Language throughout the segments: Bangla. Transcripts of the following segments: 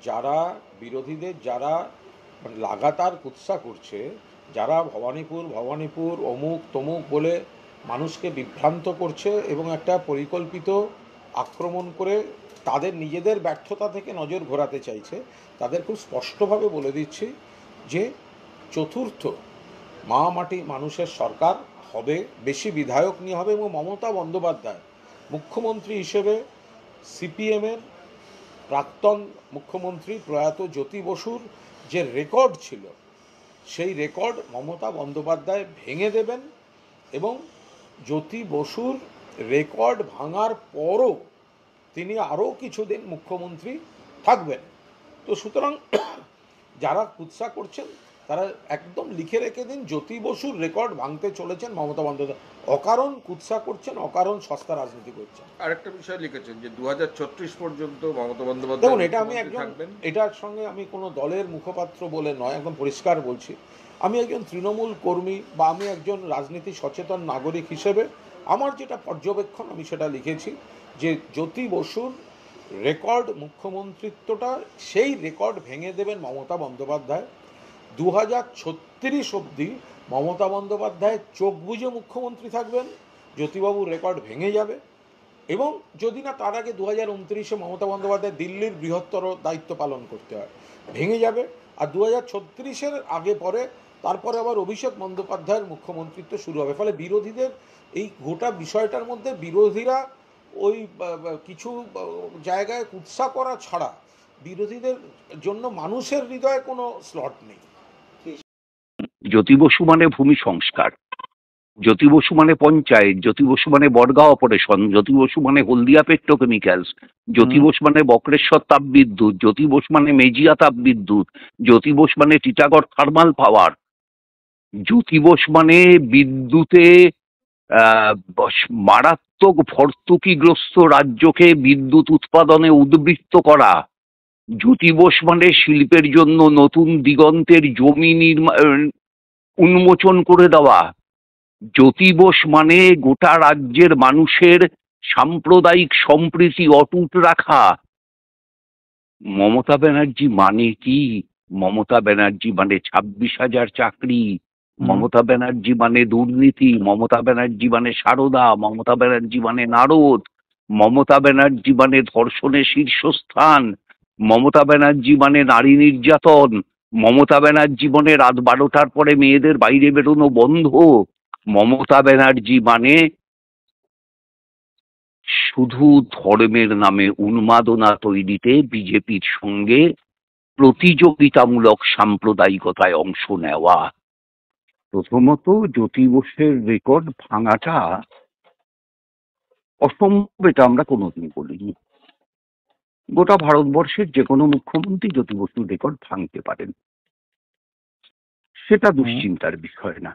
যারা বিরোধীদের যারা মানে লাগাতার কুৎসা করছে, যারা ভবানীপুর অমুক তমুক বলে মানুষকে বিভ্রান্ত করছে এবং একটা পরিকল্পিত আক্রমণ করে তাদের নিজেদের ব্যর্থতা থেকে নজর ঘোরাতে চাইছে, তাদের খুব স্পষ্টভাবে বলে দিচ্ছি যে চতুর্থ মা মাটি মানুষের সরকার হবে, বেশি বিধায়ক নিয়ে হবে। এবং মমতা বন্দ্যোপাধ্যায় মুখ্যমন্ত্রী হিসেবে সিপিএমের প্রাক্তন মুখ্যমন্ত্রী প্রয়াত জ্যোতি বসুর যে রেকর্ড ছিল, সেই রেকর্ড মমতা বন্দ্যোপাধ্যায় ভেঙে দেবেন এবং জ্যোতি বসুর রেকর্ড ভাঙার পরও তিনি আরও কিছুদিন মুখ্যমন্ত্রী থাকবেন। তো সুতরাং যারা কুৎসা করছেন তারা একদম লিখে রেখে দিন, জ্যোতি বসুর রেকর্ড ভাঙতে চলেছেন মমতা বন্দ্যোপাধ্যায়। অকারণ কুৎসা করছেন, অকারণ সস্তা রাজনীতি করছেন। আরেকটা বিষয় লিখেছেন যে 2036 পর্যন্ত মমতা বন্দ্যোপাধ্যায় দেখুন, এটা আমি একজন, এটার সঙ্গে আমি কোনো দলের মুখপাত্র বলে নয়, একদম পরিষ্কার বলছি, আমি একজন তৃণমূল কর্মী বা আমি একজন রাজনীতি সচেতন নাগরিক হিসেবে আমার যেটা পর্যবেক্ষণ আমি সেটা লিখেছি যে জ্যোতি বসুর রেকর্ড মুখ্যমন্ত্রিত্বটা, সেই রেকর্ড ভেঙে দেবেন মমতা বন্দ্যোপাধ্যায়। 2036 অবধি মমতা বন্দ্যোপাধ্যায় চোখ বুজে মুখ্যমন্ত্রী থাকবেন, জ্যোতিবাবুর রেকর্ড ভেঙে যাবে। এবং যদি না তার আগে 2029-এ মমতা বন্দ্যোপাধ্যায় দিল্লির বৃহত্তর দায়িত্ব পালন করতে হয়, ভেঙে যাবে। আর 2036-এর আগে পরে তারপরে আবার অভিষেক বন্দ্যোপাধ্যায়ের মুখ্যমন্ত্রিত্ব শুরু হবে। ফলে বিরোধীদের এই গোটা বিষয়টার মধ্যে বিরোধীরা ওই কিছু জায়গায় কুৎসা করা ছাড়া বিরোধীদের জন্য মানুষের হৃদয়ে কোনো স্লট নেই। জ্যোতি বসু মানে ভূমি সংস্কার, জ্যোতি বসু মানে পঞ্চায়েত, জ্যোতি বসু মানে বড়গাঁও অপারেশন, জ্যোতি বসু মানে হলদিয়া পেট্রোকেমিক্যালস, জ্যোতি বসু মানে বক্রেশ্বর তাপবিদ্যুৎ, জ্যোতি বসু মানে মেজিয়া তাপবিদ্যুৎ, জ্যোতি বসু মানে টিটাগড় থার্মাল পাওয়ার, জ্যোতি বসু মানে বিদ্যুতে মারাত্মক ভর্তুকিগ্রস্ত রাজ্যকে বিদ্যুৎ উৎপাদনে উদ্বৃত্ত করা, জ্যোতি বসু মানে শিল্পের জন্য নতুন দিগন্তের জমি উন্মোচন করে দেওয়া, জ্যোতি বসু মানে গোটা রাজ্যের মানুষের সাম্প্রদায়িক সম্প্রীতি অটুট রাখা। মমতা ব্যানার্জি মানে কি? মমতা ব্যানার্জি মানে 26,000 চাকরি, মমতা ব্যানার্জি মানে দুর্নীতি, মমতা ব্যানার্জি মানে সারদা, মমতা ব্যানার্জি মানে নারদ, মমতা ব্যানার্জি মানে ধর্ষণের শীর্ষস্থান, মমতা ব্যানার্জি মানে নারী নির্যাতন, মমতা ব্যানার্জি মানে রাত 12টার পরে মেয়েদের বাইরে বেরোনো বন্ধ, মমতা ব্যানার্জি মানে শুধু ধর্মের নামে উন্মাদনা তৈরিতে বিজেপির সঙ্গে প্রতিযোগিতামূলক সাম্প্রদায়িকতায় অংশ নেওয়া। প্রথমত জ্যোতি বসুর রেকর্ড ভাঙাটা অসম্ভব, এটা আমরা কোনোদিন বলিনি। গোটা ভারতবর্ষের যে কোনো মুখ্যমন্ত্রী জ্যোতি বসুর রেকর্ড ভাঙতে পারেন, সেটা দুশ্চিন্তার বিষয় না।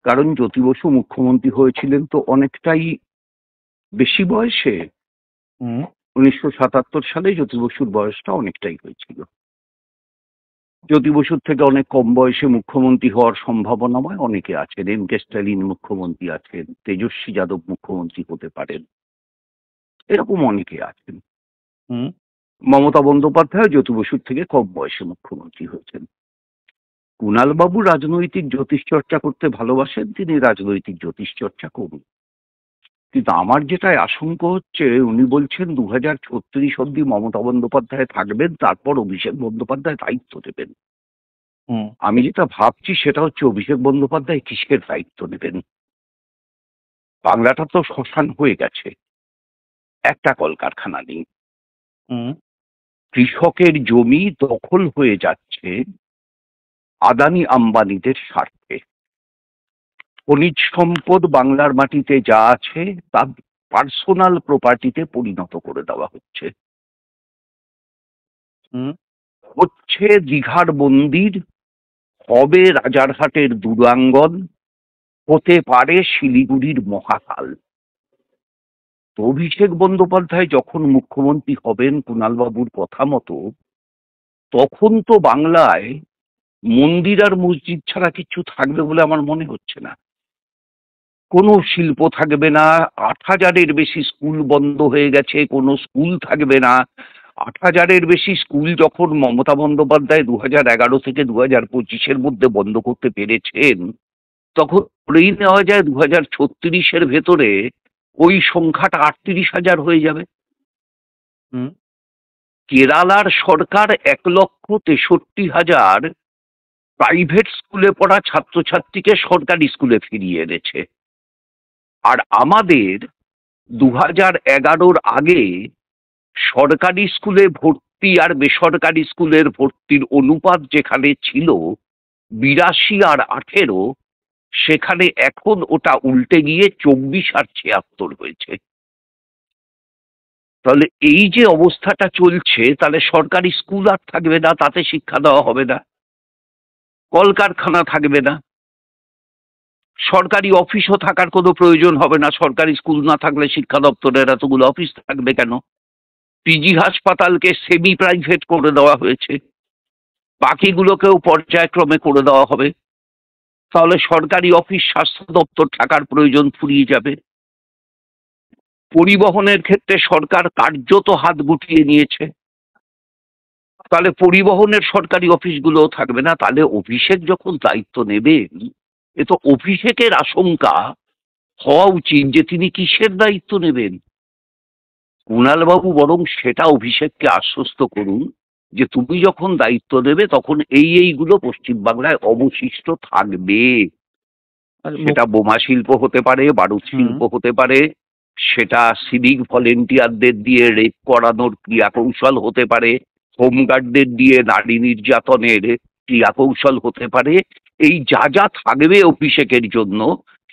কারণ জ্যোতি বসু মুখ্যমন্ত্রী হয়েছিলেন তো অনেকটাই বেশি বয়সে। 1977 সালে জ্যোতি বসুর বয়সটা অনেকটাই হয়েছিল। জ্যোতি বসুর থেকে অনেক কম বয়সে মুখ্যমন্ত্রী হওয়ার সম্ভাবনাময় অনেকে আছেন। এম.কে. স্ট্যালিন মুখ্যমন্ত্রী আছেন, তেজস্বী যাদব মুখ্যমন্ত্রী হতে পারেন, এরকম অনেকে আছেন। মমতা বন্দ্যোপাধ্যায় জ্যোতি বসুর থেকে কম বয়সে মুখ্যমন্ত্রী হয়েছেন। কুণাল বাবু রাজনৈতিক জ্যোতিষ চর্চা করতে ভালোবাসেন, তিনি রাজনৈতিক জ্যোতিষ চর্চা করুন। কিন্তু আমার যেটা আশঙ্কা হচ্ছে, উনি বলছেন 2036 অব্দি মমতা বন্দ্যোপাধ্যায় থাকবেন, তারপর অভিষেক বন্দ্যোপাধ্যায় দায়িত্ব দেবেন। আমি যেটা ভাবছি সেটা হচ্ছে, অভিষেক বন্দ্যোপাধ্যায় কিসের দায়িত্ব নেবেন? বাংলাটা তো শ্মশান হয়ে গেছে, একটা কলকারখানা নেই, কৃষকের জমি দখল হয়ে যাচ্ছে আদানি আম্বানিদের স্বার্থে। খনিজ সম্পদ বাংলার মাটিতে যা আছে তা পার্সোনাল প্রপার্টিতে পরিণত করে দেওয়া হচ্ছে। হচ্ছে দীঘার মন্দির, হবে রাজারহাটের দুরাঙ্গন, হতে পারে শিলিগুড়ির মহাকাল। তো অভিষেক বন্দ্যোপাধ্যায় যখন মুখ্যমন্ত্রী হবেন কুণালবাবুর কথা মতো, তখন তো বাংলায় মন্দির আর মসজিদ ছাড়া কিছু থাকবে বলে আমার মনে হচ্ছে না। কোনো শিল্প থাকবে না, 8,000-এর বেশি স্কুল বন্ধ হয়ে গেছে, কোনো স্কুল থাকবে না, 8,000-এর বেশি স্কুল যখন মমতা বন্দ্যোপাধ্যায় 2011 থেকে 2025-এর মধ্যে বন্ধ করতে পেরেছেন, তখন ধরেই নেওয়া যায় 2036-এর ভেতরে ওই সংখ্যাটা 38,000 হয়ে যাবে। হুম। কেরালার সরকার 1,63,000 প্রাইভেট স্কুলে পড়া ছাত্রছাত্রীকে সরকারি স্কুলে ফিরিয়ে এনেছে। আর আমাদের 2011-র আগে সরকারি স্কুলে ভর্তি আর বেসরকারি স্কুলের ভর্তির অনুপাত যেখানে ছিল 82 আর 18, সেখানে এখন ওটা উল্টে গিয়ে 24 আর 76 হয়েছে। তাহলে এই যে অবস্থাটা চলছে, তাহলে সরকারি স্কুল আর থাকবে না, তাতে শিক্ষা দেওয়া হবে না, কলকারখানা থাকবে না, সরকারি অফিসও থাকার কোনো প্রয়োজন হবে না। সরকারি স্কুল না থাকলে শিক্ষা দপ্তরের এতগুলো অফিস থাকবে কেন? পিজি হাসপাতালকে সেমি প্রাইভেট করে দেওয়া হয়েছে, বাকিগুলোকেও পর্যায়ক্রমে করে দেওয়া হবে। তাহলে সরকারি অফিস, স্বাস্থ্য দপ্তর থাকার প্রয়োজন ফুরিয়ে যাবে। পরিবহনের ক্ষেত্রে সরকার কার্যত হাত গুটিয়ে নিয়েছে, তাহলে পরিবহনের সরকারি অফিসগুলোও থাকবে না। তাহলে অভিষেক যখন দায়িত্ব নেবেন, এ তো অভিষেকের আশঙ্কা হওয়া উচিত যে তিনি কিসের দায়িত্ব নেবেন। কুণালবাবু বরং সেটা অভিষেককে আশ্বস্ত করুন যে তুমি যখন দায়িত্ব নেবে তখন এইগুলো পশ্চিমবাংলায় অবশিষ্ট থাকবে। সেটা বোমা শিল্প হতে পারে, বারুদ শিল্প হতে পারে, সেটা সিভিক ভলেন্টিয়ারদের দিয়ে রেপ করানোর ক্রিয়াকৌশল হতে পারে, হোমগার্ডদের দিয়ে নারী নির্যাতনের ক্রিয়াকৌশল হতে পারে। এই যা যা থাকবে অভিষেকের জন্য,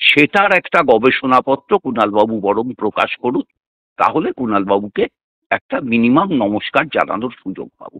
সেটার একটা গবেষণাপত্র কুণালবাবু বরং প্রকাশ করুন। তাহলে কুণালবাবুকে একটা মিনিমাম নমস্কার জানানোর সুযোগ পাবো।